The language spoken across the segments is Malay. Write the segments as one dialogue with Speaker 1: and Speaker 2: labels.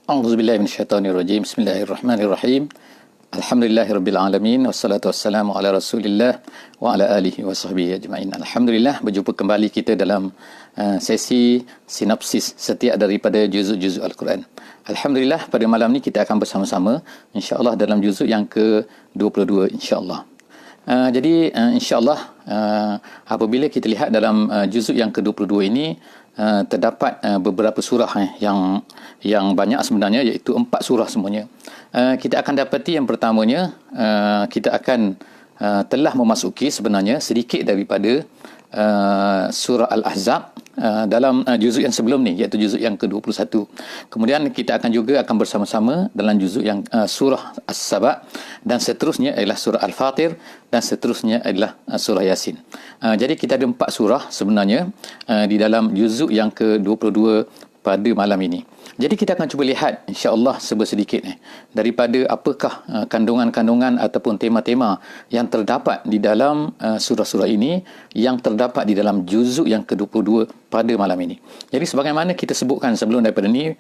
Speaker 1: A'udzubillahi minasyaitonirrajim. Bismillahirrahmanirrahim. Alhamdulillahirabbil alamin wassalatu wassalamu ala Rasulillah wa ala alihi wasahbihi ajmain. Alhamdulillah, berjumpa kembali kita dalam sesi sinopsis setiap daripada juzuk-juzuk Al-Quran. Alhamdulillah, pada malam ni kita akan bersama-sama insya-Allah dalam juzuk yang ke-22 insya-Allah. Jadi insya-Allah apabila kita lihat dalam juzuk yang ke-22 ini terdapat beberapa surah yang banyak sebenarnya, iaitu 4 surah semuanya. Kita akan dapati yang pertamanya kita akan telah memasuki sebenarnya sedikit daripada surah Al-Ahzab dalam juzuk yang sebelum ni, iaitu juzuk yang ke-21. Kemudian kita akan bersama-sama dalam juzuk yang surah As-Saba, dan seterusnya adalah surah Al-Fatir, dan seterusnya adalah surah Yasin. Jadi kita ada 4 surah sebenarnya di dalam juzuk yang ke-22 pada malam ini. Jadi kita akan cuba lihat insya-Allah sedikit daripada apakah kandungan-kandungan ataupun tema-tema yang terdapat di dalam surah-surah ini, yang terdapat di dalam juzuk yang ke-22 pada malam ini. Jadi sebagaimana kita sebutkan sebelum daripada ni,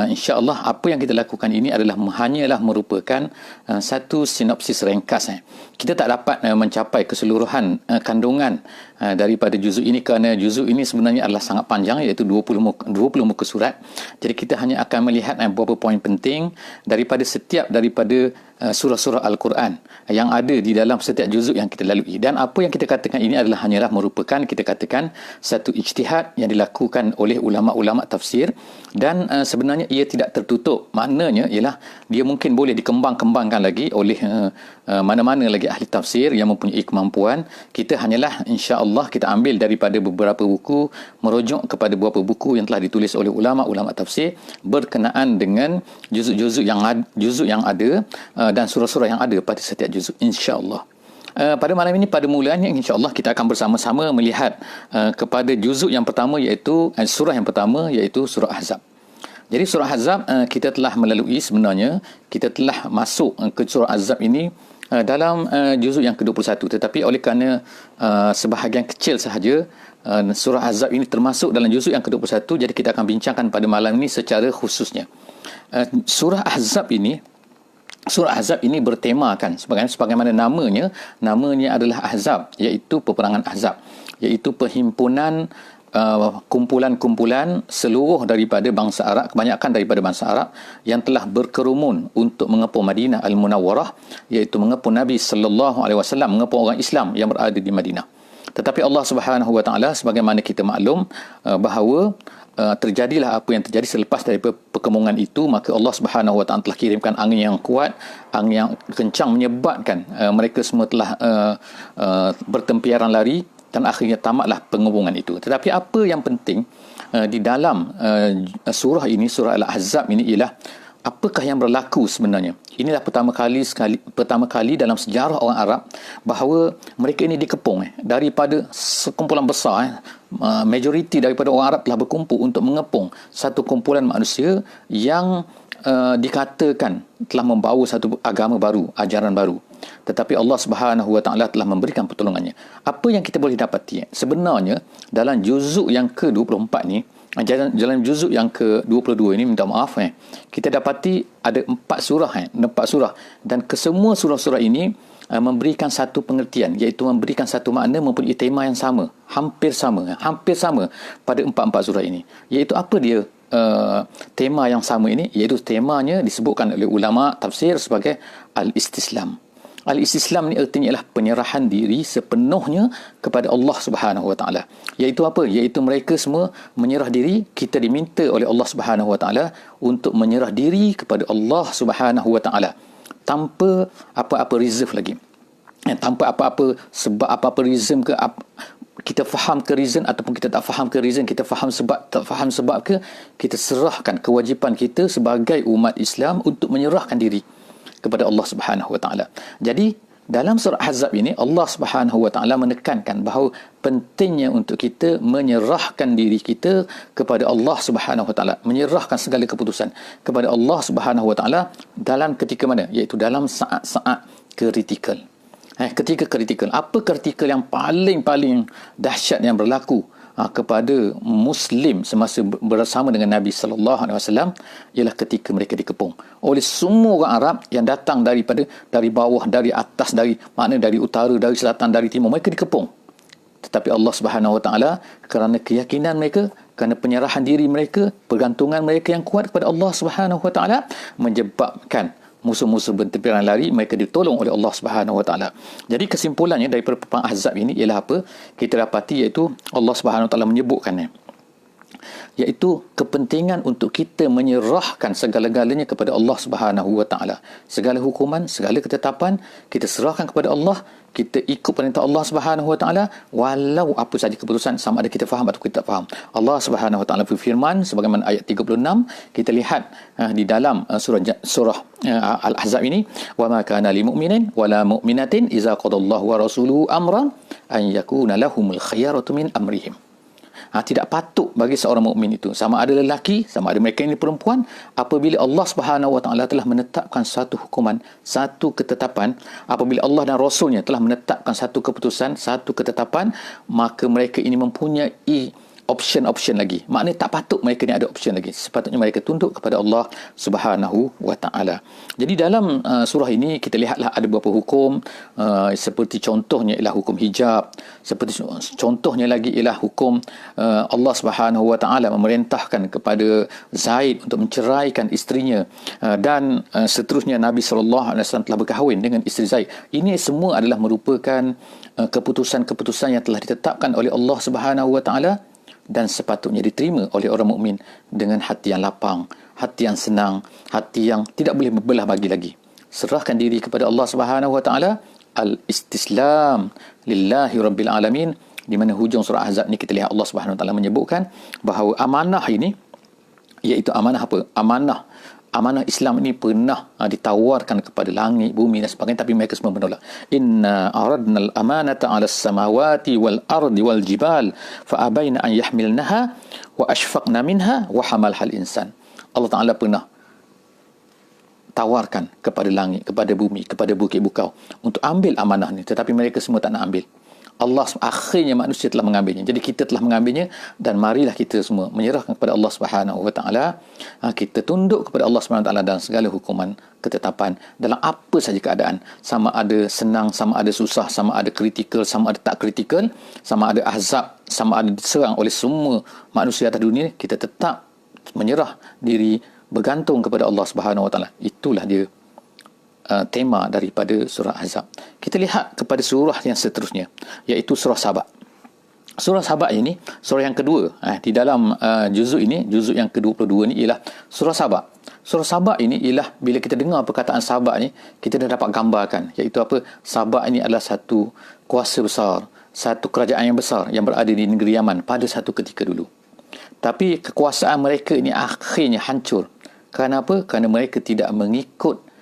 Speaker 1: insya-Allah apa yang kita lakukan ini adalah hanyalah merupakan satu sinopsis ringkas. Kita tak dapat mencapai keseluruhan kandungan daripada juzuk ini, kerana juzuk ini sebenarnya adalah sangat panjang, iaitu 20 muka surat. Jadi kita hanya akan melihat beberapa poin penting daripada setiap daripada surah-surah Al-Quran yang ada di dalam setiap juzuk yang kita lalui. Dan apa yang kita katakan ini adalah hanyalah merupakan, kita katakan, satu ijtihad yang dilakukan oleh ulama-ulama tafsir, dan sebenarnya ia tidak tertutup. Maknanya ialah dia mungkin boleh dikembang-kembangkan lagi oleh mana-mana lagi ahli tafsir yang mempunyai kemampuan. Kita hanyalah insya-Allah kita ambil daripada beberapa buku, merujuk kepada beberapa buku yang telah ditulis oleh ulama-ulama tafsir berkenaan dengan juzuk-juzuk yang ada dan surah-surah yang ada pada setiap juzuk insya-Allah. Pada malam ini, pada mulanya insya-Allah kita akan bersama-sama melihat kepada juzuk yang pertama, iaitu surah yang pertama, iaitu surah Ahzab. Jadi surah Ahzab kita telah melalui, sebenarnya kita telah masuk ke surah Ahzab ini dalam juzuk yang ke-21, tetapi oleh kerana sebahagian kecil sahaja surah Ahzab ini termasuk dalam juzuk yang ke-21, jadi kita akan bincangkan pada malam ini secara khususnya. Surah Ahzab ini bertemakan sebagaimana namanya adalah Ahzab, iaitu peperangan Ahzab, iaitu perhimpunan kumpulan-kumpulan seluruh daripada bangsa Arab, kebanyakan daripada bangsa Arab yang telah berkerumun untuk mengepung Madinah Al-Munawwarah, iaitu mengepung Nabi sallallahu alaihi wasallam, mengepung orang Islam yang berada di Madinah. Tetapi Allah Subhanahu wa taala, sebagaimana kita maklum bahawa terjadilah apa yang terjadi selepas daripada perkembangan itu, maka Allah Subhanahu wa taala telah kirimkan angin yang kuat, angin yang kencang, menyebabkan mereka semua telah bertempiaran lari, dan akhirnya tamatlah pengepungan itu. Tetapi apa yang penting di dalam surah ini, surah Al-Ahzab ini, ialah apakah yang berlaku sebenarnya. Inilah pertama kali dalam sejarah orang Arab bahawa mereka ini dikepung daripada sekumpulan besar. Majoriti daripada orang Arab telah berkumpul untuk mengepung satu kumpulan manusia yang dikatakan telah membawa satu agama baru, ajaran baru. Tetapi Allah Subhanahu wa taala telah memberikan pertolongannya. Apa yang kita boleh dapati sebenarnya dalam juzuk yang ke-24 ni, dalam juzuk yang ke-22 ini, minta maaf kita dapati ada 4 surah, dan kesemua surah-surah ini memberikan satu pengertian, iaitu memberikan satu makna, mempunyai tema yang sama, hampir sama pada 4 surah ini. Iaitu apa dia tema yang sama ini? Iaitu temanya disebutkan oleh ulama tafsir sebagai Al-Istislam. Al-Istislam ni artinya ialah penyerahan diri sepenuhnya kepada Allah Subhanahu wa taala. Iaitu apa? Iaitu mereka semua menyerah diri. Kita diminta oleh Allah Subhanahu wa taala untuk menyerah diri kepada Allah Subhanahu wa taala tanpa apa-apa reserve lagi. Tanpa apa-apa sebab, apa-apa reason ke, kita faham ke reason ataupun kita tak faham ke reason, kita faham sebab tak faham sebab ke, kita serahkan kewajipan kita sebagai umat Islam untuk menyerahkan diri kepada Allah Subhanahu wa taala. Jadi dalam surah Ahzab ini Allah Subhanahu wa taala menekankan bahawa pentingnya untuk kita menyerahkan diri kita kepada Allah Subhanahu wa taala, menyerahkan segala keputusan kepada Allah Subhanahu wa taala dalam ketika mana? Iaitu dalam saat-saat kritikal. Ketika kritikal. Apa kritikal yang paling dahsyat yang berlaku kepada Muslim semasa bersama dengan Nabi sallallahu alaihi wasallam ialah ketika mereka dikepung oleh semua orang Arab yang datang dari bawah, dari atas, dari utara, dari selatan, dari timur. Mereka dikepung. Tetapi Allah Subhanahu wa taala, kerana keyakinan mereka, kerana penyerahan diri mereka, pergantungan mereka yang kuat kepada Allah Subhanahu wa taala, menyebabkan musuh-musuh bertempiran lari, mereka ditolong oleh Allah Subhanahu wa taala. Jadi kesimpulannya daripada perang Ahzab ini ialah apa? Kita dapati iaitu Allah Subhanahu wa taala menyebutkannya, iaitu kepentingan untuk kita menyerahkan segala-galanya kepada Allah Subhanahu wa taala. Segala hukuman, segala ketetapan kita serahkan kepada Allah, kita ikut perintah Allah Subhanahu wa taala walau apa saja keputusan, sama ada kita faham atau kita tak faham. Allah Subhanahu wa taala berfirman sebagaimana ayat 36, kita lihat di dalam surah Al-Ahzab ini, wa ma kana lil mu'minin wala mu'minatin idza qadallahu wa rasuluhu amran an yakuna lahumul khiyaratu min amrihim. Tidak patut bagi seorang mukmin itu, sama ada lelaki, sama ada mereka ini perempuan, apabila Allah Subhanahu wa taala telah menetapkan satu hukuman, satu ketetapan, apabila Allah dan Rasulnya telah menetapkan satu keputusan, satu ketetapan, maka mereka ini mempunyai option lagi. Maknanya tak patut mereka ni ada option lagi. Sepatutnya mereka tunduk kepada Allah Subhanahu wa taala. Jadi dalam surah ini kita lihatlah ada beberapa hukum, seperti contohnya ialah hukum hijab, seperti contohnya lagi ialah hukum Allah Subhanahu wa taala memerintahkan kepada Zaid untuk menceraikan isterinya, dan seterusnya Nabi sallallahu alaihi wasallam telah berkahwin dengan isteri Zaid. Ini semua adalah merupakan keputusan-keputusan yang telah ditetapkan oleh Allah Subhanahu wa taala dan sepatutnya diterima oleh orang mukmin dengan hati yang lapang, hati yang senang, hati yang tidak boleh berbelah bagi lagi. Serahkan diri kepada Allah Subhanahu wa taala, al-istislam lillahi rabbil alamin. Di mana hujung surah Ahzab ni kita lihat Allah Subhanahu wa taala menyebutkan bahawa amanah ini, iaitu amanah apa? Amanah Islam ini pernah ditawarkan kepada langit, bumi dan sebagainya, tapi mereka semua menolak. Inna aradna al-amanata 'ala as-samawati wal ardi wal jibal fa abaina an yahmilnaha wa ashfaqna minha wa hamalha al-insan. Allah Taala pernah tawarkan kepada langit, kepada bumi, kepada bukit bukau untuk ambil amanah ni, tetapi mereka semua tak nak ambil. Allah akhirnya manusia telah mengambilnya. Jadi kita telah mengambilnya, dan marilah kita semua menyerahkan kepada Allah Subhanahu wa taala. Kita tunduk kepada Allah Subhanahu wa taala dan segala hukuman, ketetapan dalam apa saja keadaan, sama ada senang, sama ada susah, sama ada kritikal, sama ada tak kritikal, sama ada azab, sama ada diserang oleh semua manusia atas dunia, kita tetap menyerah diri, bergantung kepada Allah Subhanahu wa taala. Itulah dia tema daripada surah Ahzab. Kita lihat kepada surah yang seterusnya, iaitu surah Saba. Surah Saba ini surah yang kedua di dalam juzuk ini, juzuk yang ke-22 ni ialah surah Saba. Surah Saba ini ialah, bila kita dengar perkataan Saba ni, kita dah dapat gambarkan, iaitu apa? Saba ini adalah satu kuasa besar, satu kerajaan yang besar yang berada di negeri Yaman pada satu ketika dulu. Tapi kekuasaan mereka ini akhirnya hancur. Kerana apa? Kerana mereka tidak mengikut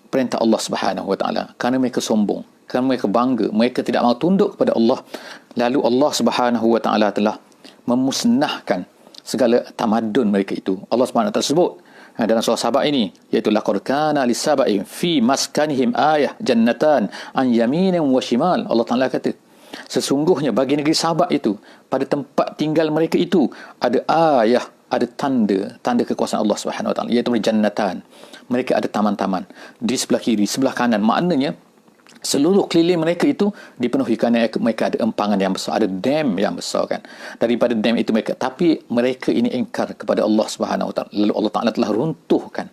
Speaker 1: perintah Allah Subhanahu wa taala, kerana mereka sombong, kerana mereka bangga, mereka tidak mahu tunduk kepada Allah. Lalu Allah Subhanahu wa taala telah memusnahkan segala tamadun mereka itu. Allah Subhanahu wa taala sebut dalam surah Saba ini, iaitu laqad kana lisaba'in fi maskanihim ayah jannatan an yaminin wa shimal. Allah Taala kata, sesungguhnya bagi negeri Sabak itu, pada tempat tinggal mereka itu ada ayah, ada tanda kekuasaan Allah Subhanahu wa taala, iaitu jannatan. Mereka ada taman-taman di sebelah kiri, sebelah kanan. Maknanya seluruh keliling mereka itu dipenuhi kerana mereka ada empangan yang besar, ada dam yang besar kan. Daripada dam itu mereka, tapi mereka ini ingkar kepada Allah Subhanahu wa taala. Lalu Allah Taala telah runtuhkan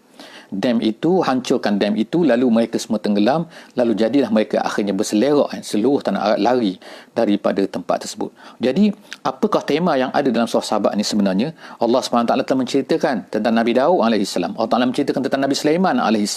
Speaker 1: dam itu, hancurkan dam itu, lalu mereka semua tenggelam, lalu jadilah mereka akhirnya berselerak seluruh tanah Arab lari daripada tempat tersebut. Jadi apakah tema yang ada dalam surah Saba ni sebenarnya? Allah SWT telah menceritakan tentang Nabi Daud AS. Allah Ta'ala menceritakan tentang Nabi Sulaiman AS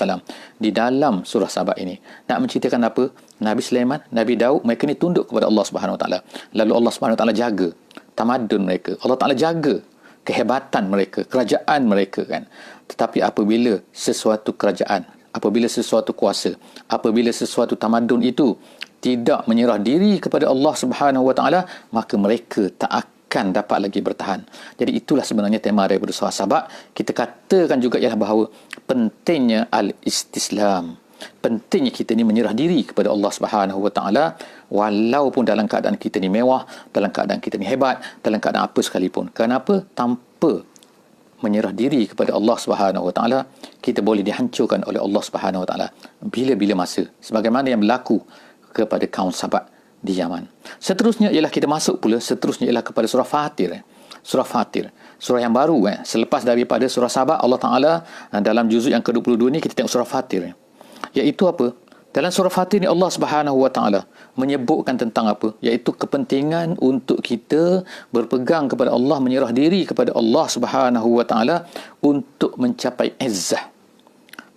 Speaker 1: di dalam surah Saba ini. Nak menceritakan apa? Nabi Sulaiman, Nabi Daud, mereka ni tunduk kepada Allah SWT. Lalu Allah SWT jaga tamadun mereka, Allah Ta'ala jaga kehebatan mereka, kerajaan mereka kan. Tetapi apabila sesuatu kerajaan, apabila sesuatu kuasa, apabila sesuatu tamadun itu tidak menyerah diri kepada Allah Subhanahu wa taala, maka mereka tak akan dapat lagi bertahan. Jadi itulah sebenarnya tema daripada surah Saba. Kita katakan juga ialah bahawa pentingnya al-istislam, Pentingnya kita ni menyerah diri kepada Allah Subhanahu Wa Taala walaupun dalam keadaan kita ni mewah, dalam keadaan kita ni hebat, dalam keadaan apa sekalipun. Kenapa? Tanpa menyerah diri kepada Allah Subhanahu Wa Taala, kita boleh dihancurkan oleh Allah Subhanahu Wa Taala bila-bila masa, sebagaimana yang berlaku kepada kaum Sabat di Yaman. Seterusnya ialah kita masuk pula, seterusnya ialah kepada surah Fatir. Surah Fatir, surah yang baru selepas daripada surah Sabat. Allah Taala dalam juzuk yang ke-22 ni kita tengok surah Fatir, iaitu apa? Dalam surah Fatir ni Allah Subhanahu Wa Taala menyebutkan tentang apa? Iaitu kepentingan untuk kita berpegang kepada Allah, menyerah diri kepada Allah Subhanahu Wa Taala untuk mencapai izzah.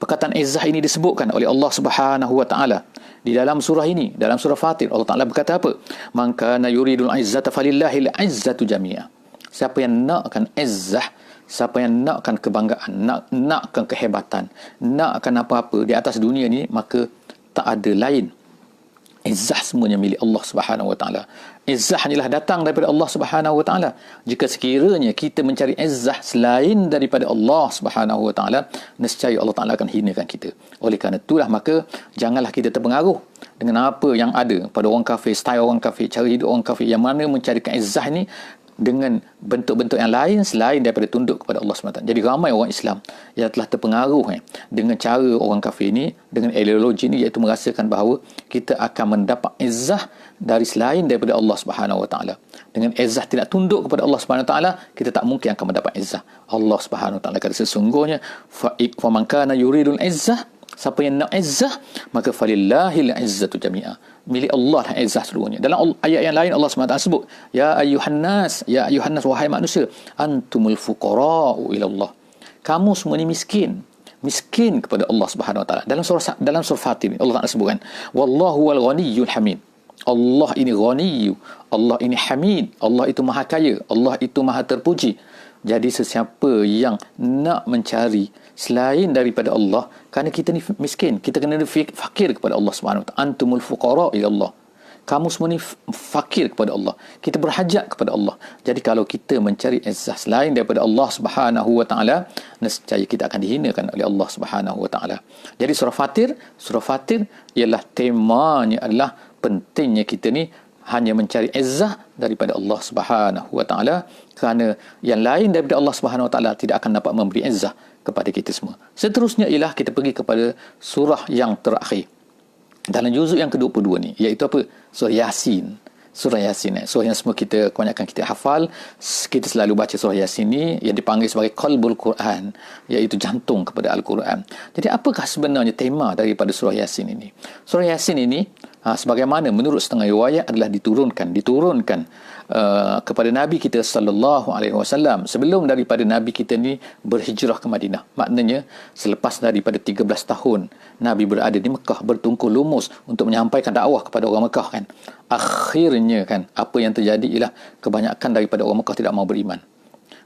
Speaker 1: Perkataan izzah ini disebutkan oleh Allah Subhanahu Wa Taala di dalam surah ini, dalam surah Fatir. Allah Taala berkata apa? Man kana yuridul izzata falillahil izzatu jami'a. Siapa yang nakkan izzah, siapa yang nakkan kebanggaan, nakkan kehebatan, nakkan apa-apa di atas dunia ni, maka tak ada lain. Izzah semuanya milik Allah Subhanahu Wa Taala. Izzah hanyalah datang daripada Allah Subhanahu Wa Taala. Jika sekiranya kita mencari izzah selain daripada Allah Subhanahu Wa Taala, nescaya Allah Taala akan hinakan kita. Oleh kerana itulah maka janganlah kita terpengaruh dengan apa yang ada pada orang kafir, style orang kafir, cara hidup orang kafir yang mana mencarikan izzah ni dengan bentuk-bentuk yang lain selain daripada tunduk kepada Allah SWT. Jadi ramai orang Islam yang telah terpengaruh dengan cara orang kafir ni, dengan ideologi ni, iaitu merasakan bahawa kita akan mendapat izzah dari selain daripada Allah Subhanahu Wa Taala. Dengan izzah tidak tunduk kepada Allah Subhanahu Wa Taala, kita tak mungkin akan mendapat izzah. Allah Subhanahu Wa Taala kata sesungguhnya fa man kana yuridul izzah, siapa yang nak izzah, maka falillahil izzatu jami'a. Milik Allah lah izzah seluruhnya. Dalam ayat yang lain Allah SWT sebut, ya ayuhan nas, wahai manusia, antumul fuqara'u ila Allah. Kamu semua ni miskin kepada Allah Subhanahu Wa Taala. Dalam surah Fatir Allah Taala sebutkan, wallahu wal ghaniyyul hamid. Allah ini ghani, Allah ini hamid, Allah itu maha kaya, Allah itu maha terpuji. Jadi sesiapa yang nak mencari selain daripada Allah, kerana kita ni miskin, kita kena fakir kepada Allah Subhanahu Wa Taala. Antumul fuqara ila Allah. Kamu semua ni fakir kepada Allah. Kita berhajat kepada Allah. Jadi kalau kita mencari izzah selain daripada Allah Subhanahu Wa Taala, nescaya kita akan dihinakan oleh Allah Subhanahu Wa Taala. Jadi surah Fatir ialah temanya adalah pentingnya kita ni hanya mencari izzah daripada Allah Subhanahu Wa Taala, kerana yang lain daripada Allah Subhanahu Wa Taala tidak akan dapat memberi izzah kepada kita semua. Seterusnya ialah kita pergi kepada surah yang terakhir dalam juzuk yang ke-22 ni, iaitu apa? Surah Yasin. Surah Yasin, surah yang semua kita kebanyakan kita hafal. Kita selalu baca surah Yasin ni yang dipanggil sebagai qalbul Quran, iaitu jantung kepada Al-Quran. Jadi apakah sebenarnya tema daripada surah Yasin ini? Surah Yasin ini sebagaimana menurut setengah riwayat adalah diturunkan kepada Nabi kita sallallahu alaihi wasallam sebelum daripada Nabi kita ni berhijrah ke Madinah. Maknanya selepas daripada 13 tahun Nabi berada di Mekah, bertungkus lumus untuk menyampaikan dakwah kepada orang Mekah kan. Akhirnya kan apa yang terjadi ialah kebanyakan daripada orang Mekah tidak mahu beriman.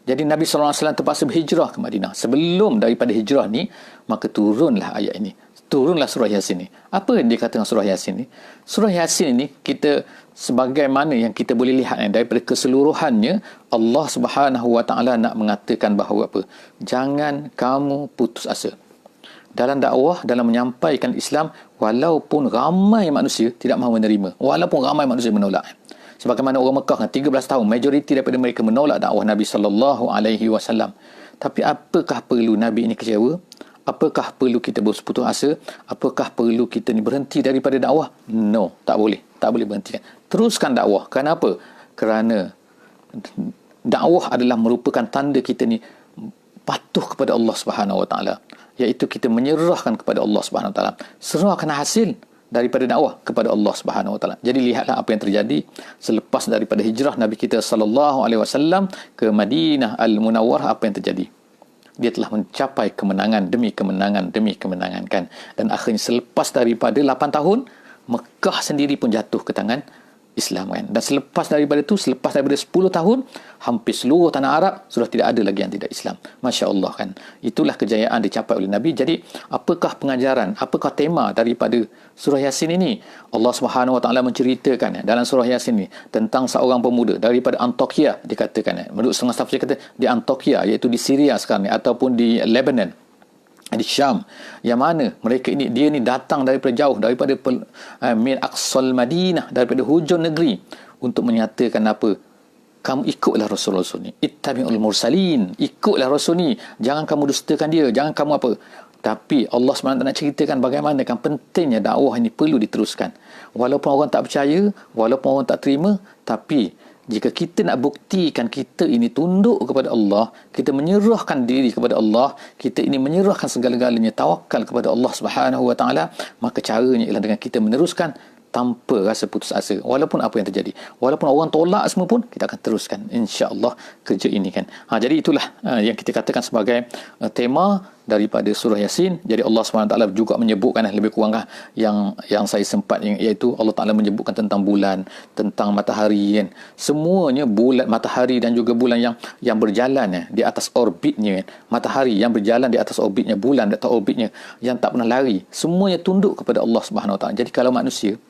Speaker 1: Jadi Nabi sallallahu alaihi wasallam terpaksa berhijrah ke Madinah. Sebelum daripada hijrah ni, maka turunlah ayat ini. Turunlah surah Yasin ni. Apa yang dikatakan surah Yasin ni? Surah Yasin ni kita sebagaimana yang kita boleh lihat daripada keseluruhannya, Allah Subhanahu Wa Taala nak mengatakan bahawa apa? Jangan kamu putus asa dalam dakwah, dalam menyampaikan Islam, walaupun ramai manusia tidak mahu menerima, walaupun ramai manusia menolak. Sebagaimana orang Mekah 13 tahun majoriti daripada mereka menolak dakwah Nabi sallallahu alaihi wasallam. Tapi apakah perlu Nabi ini kecewa? Apakah perlu kita berputus asa? Apakah perlu kita ni berhenti daripada dakwah? No, tak boleh berhentikan. Teruskan dakwah. Kenapa? Kerana dakwah adalah merupakan tanda kita ni patuh kepada Allah Subhanahu Wa Taala, iaitu kita menyerahkan kepada Allah Subhanahu Wa Taala. Serahkan hasil daripada dakwah kepada Allah Subhanahu Wa Taala. Jadi lihatlah apa yang terjadi selepas daripada hijrah Nabi kita sallallahu alaihi wasallam ke Madinah Al-Munawwarah. Apa yang terjadi? Dia telah mencapai kemenangan demi kemenangan kan. Dan akhirnya selepas daripada 8 tahun, Mekah sendiri pun jatuh ke tangan Islam kan. Dan selepas daripada 10 tahun, hampir seluruh tanah Arab sudah tidak ada lagi yang tidak Islam. Masya Allah kan. Itulah kejayaan dicapai oleh Nabi. Jadi apakah pengajaran, apakah tema daripada surah Yasin ini? Allah Subhanahu Wa Taala menceritakan dalam surah Yasin ini tentang seorang pemuda daripada Antioquia, dikatakan menurut setengah tafsir kata di Antioquia, iaitu di Syria sekarang ni, ataupun di Lebanon. di Syam, yang mana mereka ini, dia ni datang daripada jauh, daripada min aqsal Madinah, daripada hujung negeri, untuk menyatakan apa? Kamu ikutlah Rasul-Rasul ni, ittabi'ul mursalin, ikutlah Rasul ni, jangan kamu dustakan dia, jangan kamu apa. Tapi Allah SWT nak ceritakan bagaimana kan pentingnya dakwah ini perlu diteruskan, walaupun orang tak percaya, walaupun orang tak terima. Tapi jika kita nak buktikan kita ini tunduk kepada Allah, kita menyerahkan diri kepada Allah, kita ini menyerahkan segala-galanya, tawakal kepada Allah Subhanahu Wa Taala, maka caranya ialah dengan kita meneruskan tanpa rasa putus asa, walaupun apa yang terjadi, walaupun orang tolak semua pun, kita akan teruskan insya-Allah kerja ini kan. Jadi itulah yang kita katakan sebagai tema daripada surah Yasin. Jadi Allah SWT juga menyebutkan lebih kurang yang saya sempat, iaitu Allah Taala menyebutkan tentang bulan, tentang matahari kan. Semuanya bulan, matahari dan juga bulan yang berjalan di atas orbitnya kan. Matahari yang berjalan di atas orbitnya, bulan di atas orbitnya, yang tak pernah lari, semuanya tunduk kepada Allah Subhanahu Wa Taala. Jadi kalau manusia,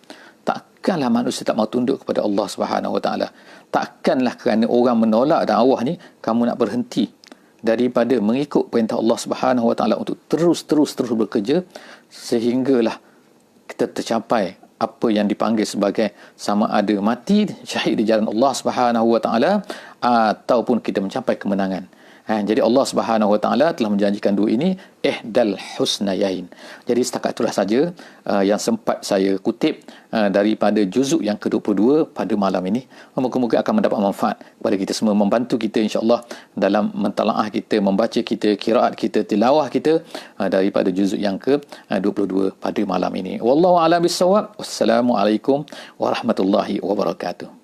Speaker 1: takkanlah manusia tak mau tunduk kepada Allah Subhanahu Wa Taala. Takkanlah kerana orang menolak dakwah ni, kamu nak berhenti daripada mengikut perintah Allah Subhanahu Wa Taala untuk terus bekerja, sehinggalah kita tercapai apa yang dipanggil sebagai sama ada mati syahid di jalan Allah Subhanahu Wa Taala ataupun kita mencapai kemenangan. Jadi Allah Subhanahu Wa Taala telah menjanjikan dua ini, ihdal husnayain. Jadi setakat itulah saja yang sempat saya kutip daripada juzuk yang ke-22 pada malam ini. Moga-moga akan mendapat manfaat kepada kita semua, membantu kita insya-Allah dalam mentalaah kita, membaca kita, qiraat kita, tilawah kita daripada juzuk yang ke-22 pada malam ini. Wallahu a'lam bissawab. Wassalamualaikum warahmatullahi wabarakatuh.